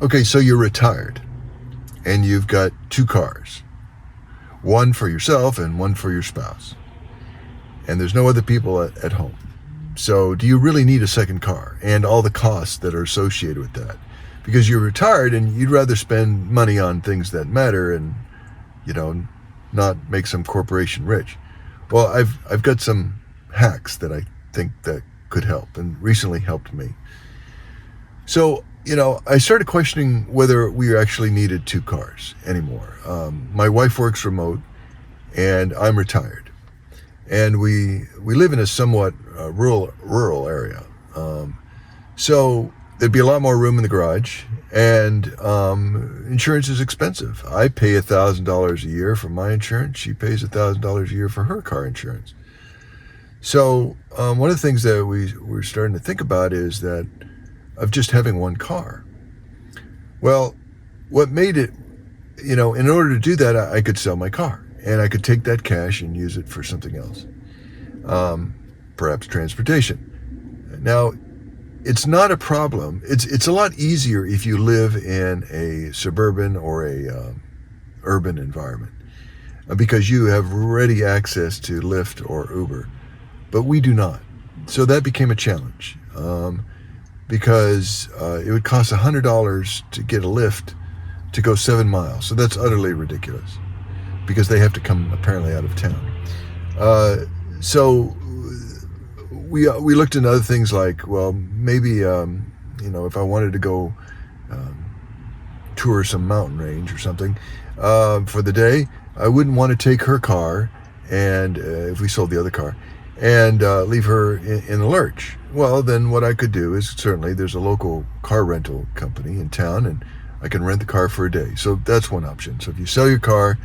Okay, so you're retired and you've got two cars, one for yourself and one for your spouse, and there's no other people at home. So do you really need a second car and all the costs that are associated with that? Because you're retired and you'd rather spend money on things that matter and, not make some corporation rich. Well, I've got some hacks that I think that could help and recently helped me. So, I started questioning whether we actually needed two cars anymore. My wife works remote and I'm retired. And we live in a somewhat rural area. So there'd be a lot more room in the garage, and insurance is expensive. I pay $1,000 a year for my insurance. She pays $1,000 a year for her car insurance. So one of the things that we're starting to think about is that of just having one car. Well, what made it, in order to do that, I could sell my car and I could take that cash and use it for something else, perhaps transportation. Now, it's not a problem. It's a lot easier if you live in a suburban or a urban environment because you have ready access to Lyft or Uber, but we do not. So that became a challenge because it would cost $100 to get a Lyft to go 7 miles. So that's utterly ridiculous because they have to come apparently out of town. So we looked into other things like, well, maybe, if I wanted to go tour some mountain range or something for the day, I wouldn't want to take her car and if we sold the other car and leave her in the lurch. Well, then what I could do is certainly there's a local car rental company in town and I can rent the car for a day. So that's one option. So if you sell your car,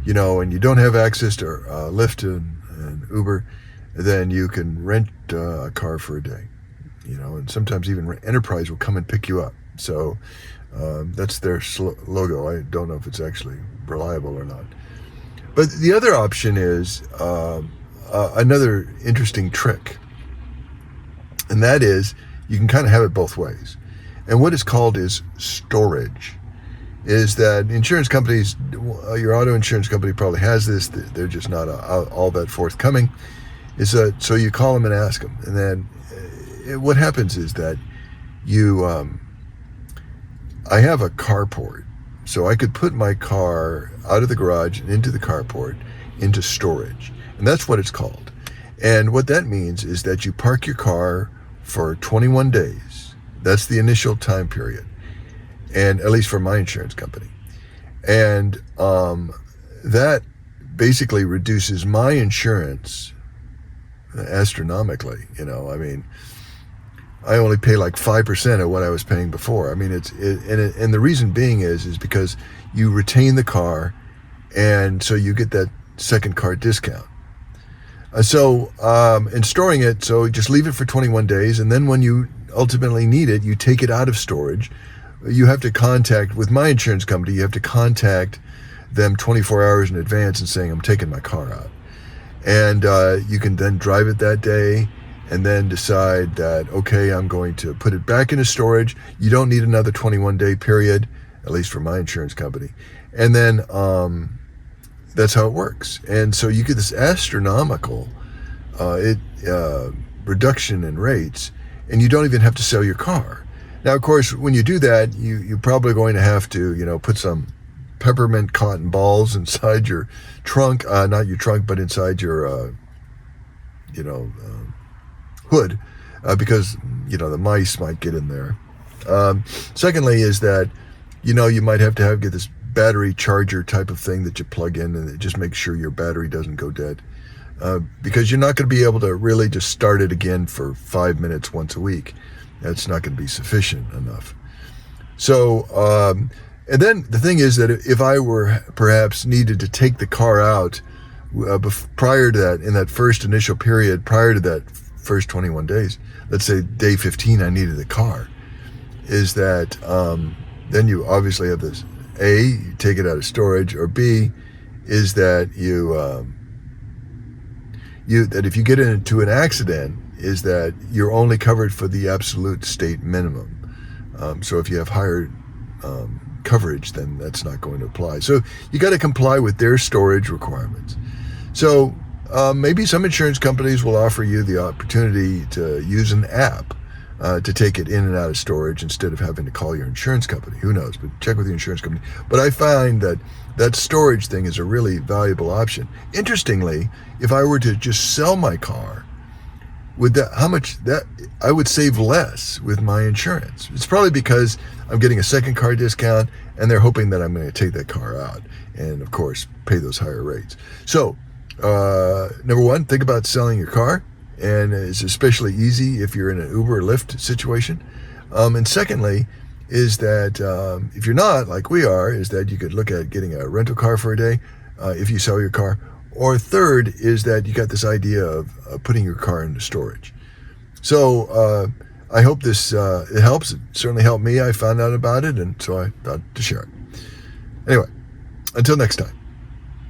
and you don't have access to Lyft and Uber, then you can rent a car for a day, and sometimes even Enterprise will come and pick you up. So that's their logo. I don't know if it's actually reliable or not. But the other option is another interesting trick, and that is you can kind of have it both ways. And what it's called is storage. Is that insurance companies, your auto insurance company probably has this, they're just not all that forthcoming, so you call them and ask them. And then what happens is that I have a carport, so I could put my car out of the garage and into the carport, into storage. And that's what it's called. And what that means is that you park your car for 21 days. That's the initial time period. And at least for my insurance company. And that basically reduces my insurance astronomically. I only pay like 5% of what I was paying before. And the reason being is because you retain the car, and so you get that second car discount. And storing it, so just leave it for 21 days, and then when you ultimately need it, you take it out of storage. You have to contact, with my insurance company, you have to contact them 24 hours in advance and saying, I'm taking my car out. And you can then drive it that day and then decide that, okay, I'm going to put it back into storage. You don't need another 21-day period, at least for my insurance company. And then that's how it works. And so you get this astronomical reduction in rates, and you don't even have to sell your car. Now, of course, when you do that, you're probably going to have to, put some peppermint cotton balls inside your trunk, not your trunk, but inside your, hood, because, the mice might get in there. Secondly is that, you might have to get this battery charger type of thing that you plug in, and it just makes sure your battery doesn't go dead. Because you're not going to be able to really just start it again for 5 minutes once a week. That's not going to be sufficient enough. So, and then the thing is that if I were perhaps needed to take the car out prior to that, in that first initial period, prior to that first 21 days, let's say day 15, I needed the car, is that then you obviously have this, A, you take it out of storage, or B, is that that if you get into an accident, is that you're only covered for the absolute state minimum. So if you have higher coverage, then that's not going to apply. So you got to comply with their storage requirements. So maybe some insurance companies will offer you the opportunity to use an app to take it in and out of storage instead of having to call your insurance company. Who knows? But check with the insurance company. But I find that storage thing is a really valuable option. Interestingly, if I were to just sell my car, with that, how much that I would save less with my insurance. It's probably because I'm getting a second car discount and they're hoping that I'm going to take that car out and, of course, pay those higher rates. So, number one, think about selling your car, and it's especially easy if you're in an Uber or Lyft situation. And secondly, is that if you're not, like we are, is that you could look at getting a rental car for a day if you sell your car. Or third is that you got this idea of putting your car into storage. So I hope this it helps. It certainly helped me. I found out about it, and so I thought to share it. Anyway, until next time.